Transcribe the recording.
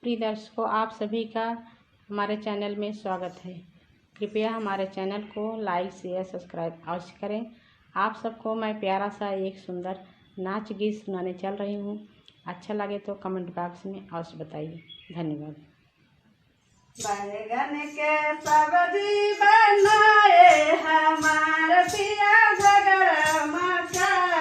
प्रिय दर्शकों, आप सभी का हमारे चैनल में स्वागत है। कृपया हमारे चैनल को लाइक शेयर सब्सक्राइब अवश्य करें। आप सबको मैं प्यारा सा एक सुंदर नाच गीत सुनाने चल रही हूँ। अच्छा लगे तो कमेंट बॉक्स में अवश्य बताइए। धन्यवाद। बैगन के सब्जी बनाए हमार पिया झगड़ा मचा